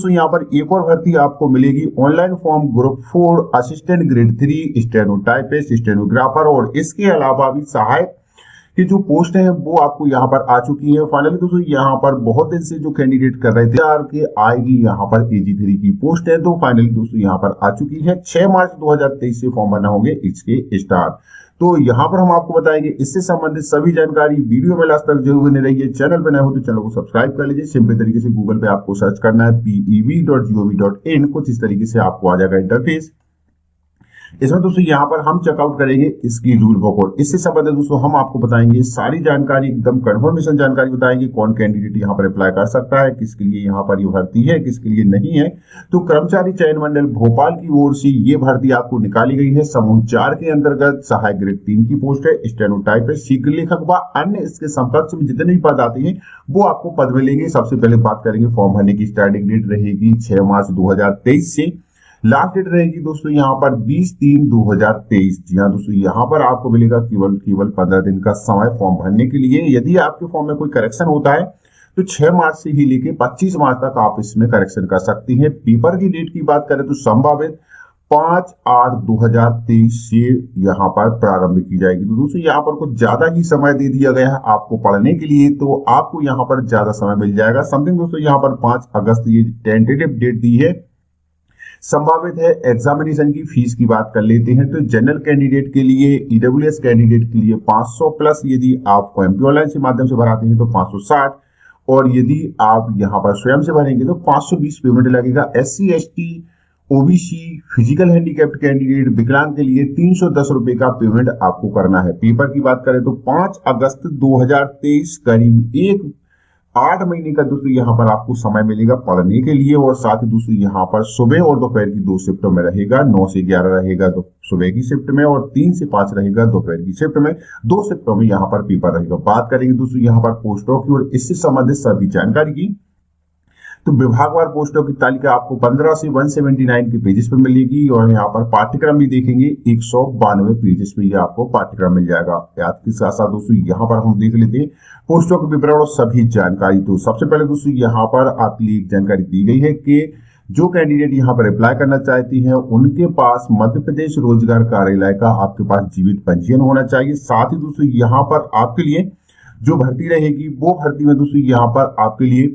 दोस्तों यहाँ पर एक और भर्ती आपको मिलेगी online form group 4 assistant grade 3 stenotypist stenographer, और इसके अलावा भी सहायक कि जो पोस्ट है वो आपको यहाँ पर आ चुकी है। फाइनली दोस्तों यहाँ पर बहुत दिन से जो कैंडिडेट कर रहे थे यार के आएगी यहाँ पर AG3 की पोस्ट है, तो फाइनली दोस्तों यहाँ पर आ चुकी है। 6 मार्च 2023 से फॉर्म भरना होंगे इसके स्टार्ट। तो यहाँ पर हम आपको बताएंगे इससे संबंधित सभी जानकारी। वीडियो में लास्ट तक जरूर बने रहिए। चैनल पर नए हो तो चैनल को सब्सक्राइब कर लीजिए। सिंपल तरीके से गूगल पे आपको सर्च करना है pev.gov.in, कुछ इस तरीके से आपको आ जाएगा इंटरफेस। इसमें दोस्तों यहाँ पर हम चेकआउट करेंगे इसकी रूल बुक, और इससे संबंधित दोस्तों हम आपको बताएंगे सारी जानकारी, एकदम कंफर्मेशन जानकारी बताएंगे। कौन कैंडिडेट यहाँ पर अप्लाई कर सकता है, किसके लिए यहाँ पर ये भर्ती है, किसके लिए नहीं है। तो कर्मचारी चयन मंडल भोपाल की ओर से ये भर्ती आपको निकाली गई है। समूह 4 के अंतर्गत सहायक ग्रेड 3 की पोस्ट है। स्टेनोटाइपिस्ट, शीघ्र लेखक व अन्य इसके समकक्ष में जितने भी पद आते हैं वो आपको पद मिलेंगे। सबसे पहले बात करेंगे फॉर्म भरने की स्टार्टिंग डेट रहेगी 6 मार्च 2023 से। लास्ट डेट रहेगी दोस्तों यहाँ पर 20/3/2023। जी हाँ दोस्तों, यहाँ पर आपको मिलेगा केवल 15 दिन का समय फॉर्म भरने के लिए। यदि आपके फॉर्म में कोई करेक्शन होता है तो 6 मार्च से ही लेके 25 मार्च तक आप इसमें करेक्शन कर सकती हैं। पेपर की डेट की बात करें तो संभावित 5/8/2023 से यहाँ पर प्रारंभ की जाएगी। तो दोस्तों यहाँ पर कुछ ज्यादा ही समय दे दिया गया है आपको पढ़ने के लिए, तो आपको यहाँ पर ज्यादा समय मिल जाएगा। समथिंग दोस्तों यहाँ पर 5 अगस्त ये टेंटेटिव डेट दी है, संभावित है। एग्जामिनेशन की फीस की बात कर लेते हैं तो जनरल कैंडिडेट के लिए, EWS कैंडिडेट के लिए 500 प्लस, यदि आप MP ऑनलाइन के माध्यम से भराते हैं तो 560, और यदि आप यहाँ पर स्वयं से भरेंगे तो 520 पेमेंट लगेगा। SC ST OBC physical handicapped candidate विकलांग के लिए 310 रुपए का पेमेंट आपको करना है। पेपर की बात करें तो 5 अगस्त 2023, करीब 8 महीने का दोस्तों यहाँ पर आपको समय मिलेगा पढ़ने के लिए। और साथ ही दोस्तों यहाँ पर सुबह और दोपहर की 2 शिफ्टों में रहेगा। 9 से 11 रहेगा तो सुबह की शिफ्ट में, और 3 से 5 रहेगा दोपहर की शिफ्ट में। 2 शिफ्टों में यहाँ पर पेपर रहेगा। बात करेंगे दोस्तों यहाँ पर पोस्टों की और इससे संबंधित सभी जानकारी की, तो विभागवार पोस्टों की तालिका आपको 15 से 179 के पेजेस पे मिलेगी। और यहाँ पर पाठ्यक्रम भी देखेंगे 192 पेजेस पे ये आपको पाठ्यक्रम मिल जाएगा। याद के साथ साथ दोस्तों यहाँ पर हम देख लेते हैं पोस्टों के विवरण और सभी जानकारी। तो सबसे पहले दोस्तों यहाँ पर आपके लिए एक जानकारी दी गई है कि जो कैंडिडेट यहाँ पर अप्लाई करना चाहती हैं उनके पास मध्य प्रदेश रोजगार कार्यालय का आपके पास जीवित पंजीयन होना चाहिए। साथ ही दोस्तों यहाँ पर आपके लिए जो भर्ती रहेगी वो भर्ती में दोस्तों यहाँ पर आपके लिए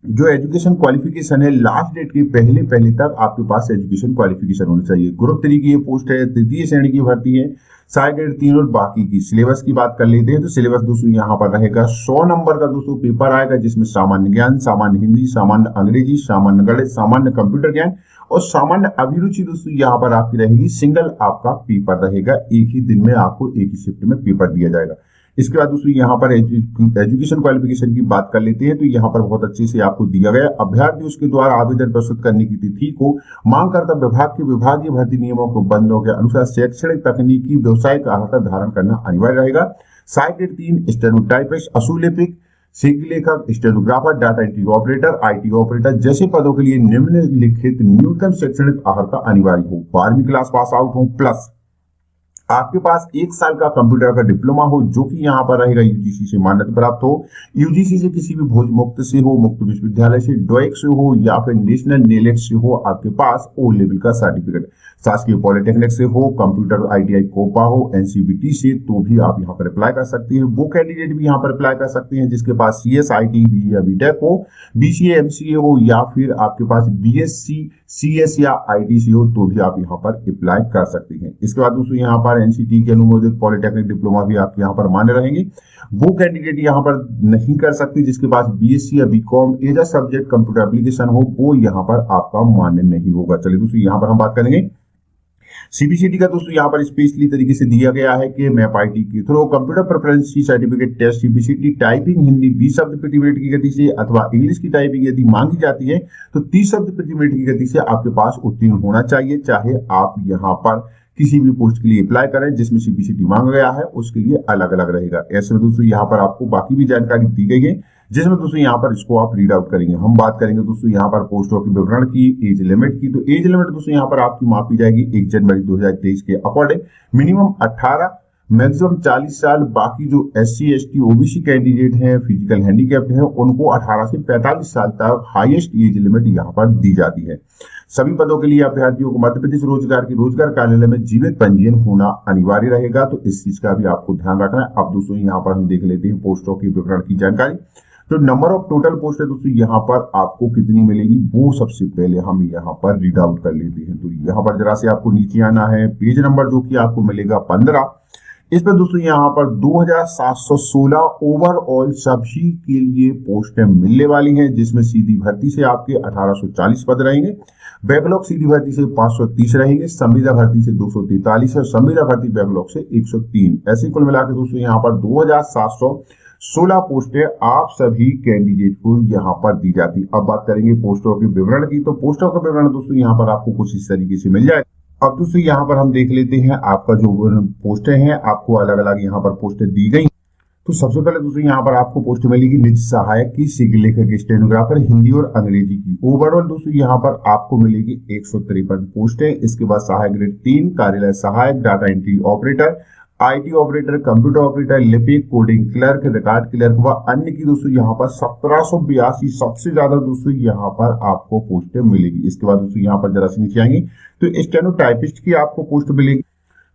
जो एजुकेशन क्वालिफिकेशन है, लास्ट डेट के पहले तक आपके पास एजुकेशन क्वालिफिकेशन होनी चाहिए। ग्रुप 3 की ये पोस्ट है, तृतीय श्रेणी की भर्ती है, सहायक ग्रेड 3। और बाकी की सिलेबस की बात कर लेते हैं तो सिलेबस दोस्तों यहाँ पर रहेगा 100 नंबर का दोस्तों पेपर आएगा, जिसमें सामान्य ज्ञान, सामान्य हिंदी, सामान्य अंग्रेजी, सामान्य गणित, सामान्य कंप्यूटर ज्ञान और सामान्य अभिरुचि दोस्तों यहाँ पर आपकी रहेगी। सिंगल आपका पेपर रहेगा, एक ही दिन में आपको एक ही शिफ्ट में पेपर दिया जाएगा। इसके बाद दोस्तों यहाँ पर एजुकेशन क्वालिफिकेशन की बात कर लेते हैं तो यहाँ पर बहुत अच्छे से आपको दिया गया। अभ्यर्थी उसके द्वारा आवेदन प्रस्तुत करने की तिथि को मांगकर्ता विभाग के विभागीय भर्ती नियमों को बंदों के अनुसार शैक्षणिक, तकनीकी, व्यवसायिक अर्हता धारण करना अनिवार्य रहेगा। सहायक ग्रेड 3 स्टेनोटाइपिस्ट, असूलेपिक, शीघ्र लेखक, stenographer, data entry operator, IT operator जैसे पदों के लिए निम्नलिखित न्यूनतम शैक्षणिक अर्हता अनिवार्य हो। 12वीं क्लास पास आउट हो, प्लस आपके पास 1 साल का कंप्यूटर का डिप्लोमा हो, जो कि यहाँ पर रहेगा UGC से मान्यता प्राप्त हो। UGC से किसी भी भोज मुक्त से हो, मुक्त विश्वविद्यालय से, डोएक से हो या फिर नेशनल नेलेट से हो आपके पास O लेवल का सर्टिफिकेट, शासकीय पॉलिटेक्निक से हो, कंप्यूटर ITI कोपा हो, NCBT से, तो भी आप यहाँ पर अप्लाई कर सकते हैं। वो कैंडिडेट भी यहाँ पर अप्लाई कर सकते हैं जिसके पास CS IT BE या BTech हो, BCA MCA हो या फिर आपके पास BSc CS या ITC हो, तो भी आप यहाँ पर अप्लाई कर सकते हैं। इसके बाद दोस्तों यहाँ पर NCT के अनुमोदित पॉलिटेक्निक डिप्लोमा भी आपके यहाँ पर मान्य रहेंगे। वो कैंडिडेट यहाँ पर नहीं कर सकते जिसके पास BSc या BCom as a subject computer application हो, वो यहाँ पर आपका मान्य नहीं होगा। चलिए दोस्तों यहाँ पर हम बात करेंगे CBCT का। दोस्तों यहाँ पर स्पेशली तरीके से दिया गया है कि मैप IT के through computer proficiency certificate test CBCT typing Hindi 20 शब्द प्रति मिनट की गति से अथवा इंग्लिश की टाइपिंग यदि मांगी जाती है तो 30 शब्द प्रति मिनट की गति से आपके पास उत्तीर्ण होना चाहिए। चाहे आप यहाँ पर किसी भी पोस्ट के लिए अप्लाई करें जिसमें CBCT मांगा गया है, उसके लिए अलग अलग रहेगा। ऐसे में दोस्तों यहाँ पर आपको बाकी भी जानकारी दी गई है जिसमें दोस्तों यहाँ पर इसको आप रीड आउट करेंगे। हम बात करेंगे दोस्तों यहाँ पर पोस्टों के विवरण की, एज लिमिट की। तो एज लिमिट दोस्तों यहाँ पर आपकी मापी जाएगी 1 जनवरी 2023 के अकॉर्डिंग। मिनिमम 18, मैक्सिमम 40 साल। बाकी जो SC ST OBC कैंडिडेट हैं, फिजिकल हैंडीकैप्ड हैं, उनको 18 से 45 साल तक हाईएस्ट एज लिमिट यहाँ पर दी जाती है। सभी पदों के लिए अभ्यर्थियों को मध्य प्रदेश रोजगार की रोजगार कार्यालय में जीवित पंजीयन होना अनिवार्य रहेगा, तो इस चीज का भी आपको ध्यान रखना है। अब दोस्तों यहाँ पर हम देख लेते हैं पोस्टों के विवरण की जानकारी। तो नंबर ऑफ टोटल पोस्ट है दोस्तों यहाँ पर आपको कितनी मिलेगी वो सबसे पहले हम यहाँ पर रीड आउट कर लेते हैं। तो यहाँ पर जरा से आपको नीचे आना है, पेज नंबर जो कि आपको मिलेगा 15। इस पर दोस्तों यहाँ पर 2716 ओवरऑल सभी के लिए पोस्टें मिलने वाली हैं, जिसमें सीधी भर्ती से आपके 1840 पद रहेंगे, बैकलॉग सीधी भर्ती से 530 रहेंगे, संविदा भर्ती से 243 और संविदा भर्ती बैकलॉग से 103। ऐसे कुल मिलाकर दोस्तों यहाँ पर 2716 पोस्टें आप सभी कैंडिडेट को यहाँ पर दी जाती। अब बात करेंगे पोस्टों के विवरण की। तो पोस्टों का विवरण दोस्तों यहाँ पर आपको कुछ इस तरीके से मिल जाएगा। अब दोस्तों यहाँ पर हम देख लेते हैं आपका जो पोस्टें हैं, आपको अलग अलग यहाँ पर पोस्टें दी गई। तो सबसे पहले दोस्तों यहाँ पर आपको पोस्ट मिलेगी निज सहायक की, शीघ्र लेखक, स्टेनोग्राफर, हिंदी और अंग्रेजी की। ओवरऑल दोस्तों यहाँ पर आपको मिलेगी 153 पोस्टें। इसके बाद सहायक ग्रेड 3, कार्यालय सहायक, data entry operator, IT operator, computer operator, लिपिक, कोडिंग क्लर्क, रिकॉर्ड क्लर्क व अन्य की दोस्तों यहाँ पर 1782 सबसे ज्यादा दोस्तों यहाँ पर आपको पोस्टें मिलेगी। इसके बाद दोस्तों यहाँ पर जरा से नीचे आएंगे तो स्टेनोटाइपिस्ट की आपको पोस्ट मिलेगी।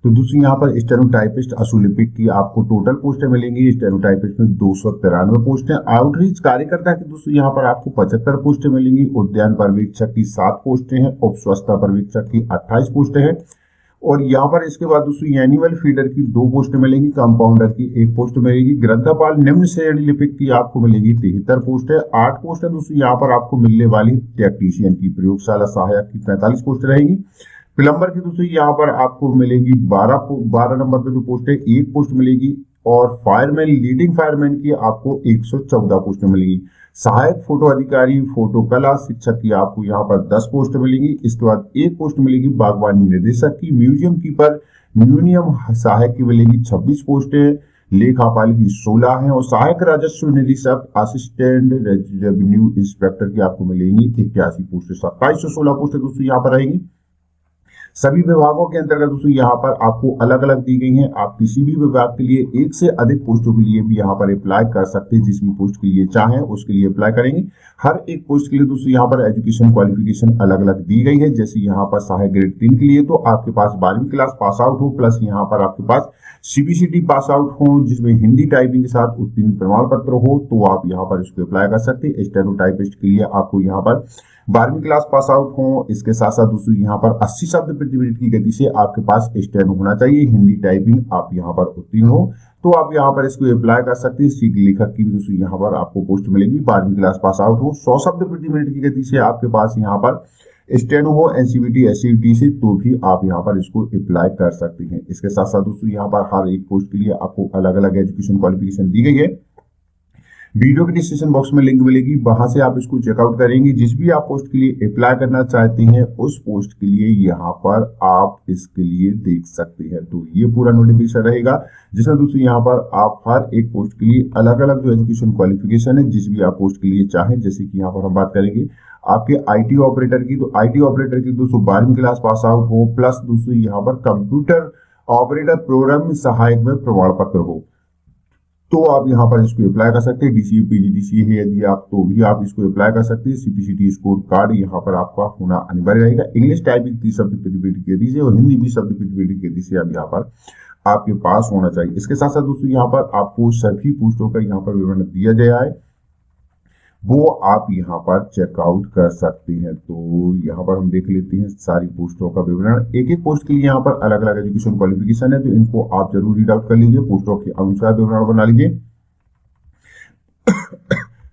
तो दोस्तों यहाँ पर स्टेनोटाइपिस्ट असुलिपिक की आपको टोटल पोस्टें मिलेंगी। स्टेनोटाइपिस्ट में 293 पोस्टें। आउटरीच कार्यकर्ता की दोस्तों यहाँ पर आपको 75 पोस्टें मिलेंगी। उद्यान पर्यवेक्षक की 7 पोस्टें हैं। उप स्वच्छता पर्यवेक्षक की 28 पोस्टें हैं। और यहाँ पर इसके बाद दोस्तों एनिमल फीडर की 2 पोस्टें मिलेंगी। कंपाउंडर की 1 पोस्ट मिलेगी। ग्रंथपाल निम्न श्रेणी लिपिक की आपको मिलेगी 73 पोस्टें। 8 पोस्टें दोस्तों यहाँ पर आपको मिलने वाली टेक्नीशियन की। प्रयोगशाला सहायक की 45 पोस्टें रहेंगी। प्लम्बर की दोस्तों यहाँ पर आपको मिलेगी 12 नंबर पे जो पोस्ट है 1 पोस्ट मिलेगी। और फायरमैन, लीडिंग फायरमैन की आपको 114 पोस्टें मिलेंगी। सहायक फोटो अधिकारी, फोटो कला शिक्षक की आपको यहाँ पर 10 पोस्ट मिलेंगी। इसके बाद 1 पोस्ट मिलेगी बागवानी निदेशक की। म्यूजियम कीपर, म्यूनियम सहायक की मिलेगी 26 पोस्टें। लेखापाल की 16 है। और सहायक राजस्व निरीक्षक, असिस्टेंट रेवेन्यू इंस्पेक्टर की आपको मिलेंगी 81 पोस्टें। 2716 पोस्टें दोस्तों यहाँ पर रहेंगी। सभी विभागों के अंतर्गत दोस्तों यहाँ पर आपको अलग अलग दी गई हैं। आप किसी भी विभाग के लिए 1 से अधिक पोस्टों के लिए भी यहाँ पर अप्लाई कर सकते हैं। जिस भी पोस्ट के लिए चाहें उसके लिए अप्लाई करेंगे। हर एक पोस्ट के लिए दोस्तों यहाँ पर एजुकेशन क्वालिफिकेशन अलग अलग दी गई है। जैसे यहाँ पर सहायक ग्रेड 3 के लिए तो आपके पास 12वीं क्लास पास आउट हो, प्लस यहाँ पर आपके पास CBCT पास आउट हो, जिसमें हिंदी टाइपिंग के साथ उत्तीर्ण प्रमाण पत्र हो, तो आप यहाँ पर इसको अप्लाई कर सकते हैं। स्टेनोटाइपिस्ट के लिए आपको यहाँ पर 12वीं क्लास पास आउट हो। इसके साथ साथ दोस्तों यहाँ पर 80 शब्द प्रति मिनट की गति से आपके पास स्टेनो होना चाहिए। हिंदी टाइपिंग आप यहाँ पर उत्तीर्ण हो तो आप यहाँ पर इसको अप्लाई कर सकते हैं। शीघ्र लेखक की भी दोस्तों यहाँ पर आपको पोस्ट मिलेगी। 12वीं क्लास पास आउट हो, 100 शब्द प्रति मिनट की गति से आपके पास यहाँ पर स्टेनो हो NCVT SCVT से, तो भी आप यहाँ पर इसको अप्लाई कर सकते हैं। इसके साथ साथ दोस्तों यहाँ पर हर एक पोस्ट के लिए आपको अलग अलग एजुकेशन क्वालिफिकेशन दी गई है। वीडियो के डिस्क्रिप्शन बॉक्स में लिंक मिलेगी, वहां से आप इसको चेकआउट करेंगे। जिस भी आप पोस्ट के लिए अप्लाई करना चाहते हैं उस पोस्ट के लिए यहाँ पर आप इसके लिए देख सकते हैं। तो ये पूरा नोटिफिकेशन रहेगा जिसमें दोस्तों यहाँ पर आप हर एक पोस्ट के लिए अलग अलग जो एजुकेशन क्वालिफिकेशन है जिस भी आप पोस्ट के लिए चाहें, जैसे कि यहाँ पर हम बात करेंगे आपके IT ऑपरेटर की, तो IT ऑपरेटर की दोस्तों 12वीं क्लास पास आउट हो, प्लस दोस्तों यहाँ पर कंप्यूटर ऑपरेटर प्रोग्राम सहायक में प्रमाण पत्र हो, तो आप यहाँ पर इसको अप्लाई कर सकते हैं। DCA PGDCA है यदि आप, तो भी आप इसको अप्लाई कर सकते हैं। CPCT स्कोर कार्ड यहाँ पर आपका होना अनिवार्य रहेगा। इंग्लिश टाइपिंग 30 शब्द प्रति मिनट की गति से और हिंदी 20 शब्द प्रति मिनट की गति से अब यहाँ पर आपके पास होना चाहिए। इसके साथ साथ दोस्तों यहाँ पर आपको सभी पोस्टों का यहाँ पर विवरण दिया गया है, वो आप यहाँ पर चेकआउट कर सकते हैं। तो यहाँ पर हम देख लेते हैं सारी पोस्टों का विवरण। एक एक पोस्ट के लिए यहाँ पर अलग अलग एजुकेशन क्वालिफिकेशन है, तो इनको आप जरूर रीड आउट कर लीजिए, पोस्टों के अनुसार विवरण बना लीजिए।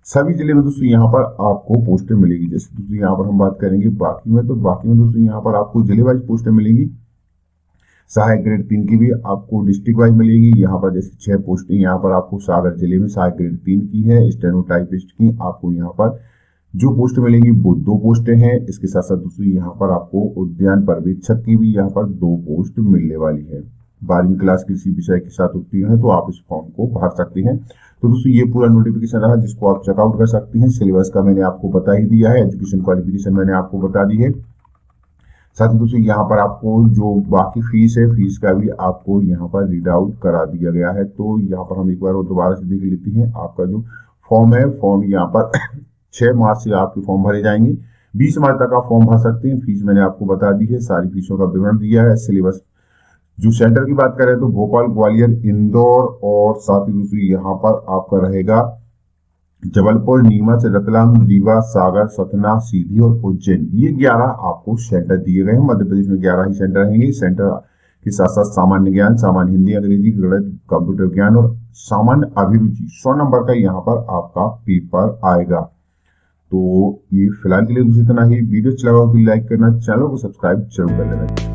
सभी जिले में दोस्तों यहाँ पर आपको पोस्टें मिलेगी। जैसे दोस्तों यहाँ पर हम बात करेंगे बाकी में, तो बाकी में दोस्तों यहाँ पर आपको जिले वाइज पोस्टें मिलेंगी। सहायक ग्रेड 3 की भी आपको डिस्ट्रिक्ट वाइज मिलेगी। यहाँ पर जैसे 6 पोस्टें यहाँ पर आपको सागर जिले में सहायक ग्रेड 3 की है। स्टेनोटाइपिस्ट की आपको यहाँ पर जो पोस्ट मिलेंगी वो 2 पोस्टें हैं। इसके साथ साथ दोस्तों यहाँ पर आपको उद्यान पर्यवेक्षक की भी यहाँ पर 2 पोस्ट मिलने वाली है। 12वीं क्लास किसी विषय के साथ उत्तीर्ण है तो आप इस फॉर्म को भर सकते हैं। तो दोस्तों ये पूरा नोटिफिकेशन रहा जिसको आप चेकआउट कर सकते हैं। सिलेबस का मैंने आपको बता ही दिया है, एजुकेशन क्वालिफिकेशन मैंने आपको बता दी है। साथ ही दोस्तों यहाँ पर आपको जो बाकी फीस है, फीस का भी आपको यहाँ पर रीड आउट करा दिया गया है। तो यहाँ पर हम एक बार और दोबारा से देख लेते हैं। आपका जो फॉर्म है, फॉर्म यहाँ पर 6 मार्च से आपके फॉर्म भरे जाएंगे। 20 मार्च तक आप फॉर्म भर सकते हैं। फीस मैंने आपको बता दी है, सारी फीसों का विवरण दिया है। सिलेबस जो सेंटर की बात करें तो भोपाल, ग्वालियर, इंदौर और साथ ही दूसरी यहाँ पर आपका रहेगा जबलपुर, नीमच, रतलाम, रीवा, सागर, सतना, सीधी और उज्जैन। ये 11 आपको सेंटर दिए गए हैं। मध्य प्रदेश में 11 ही सेंटर रहेंगे। सेंटर के साथ साथ सामान्य ज्ञान, सामान्य हिंदी, अंग्रेजी, गणित, कंप्यूटर ज्ञान और सामान्य अभिरुचि 100 नंबर का यहाँ पर आपका पेपर आएगा। तो ये फिलहाल के लिए दूसरी इतना ही। वीडियो अच्छा लगा तो लाइक करना, चैनल को सब्सक्राइब जरूर कर लेना।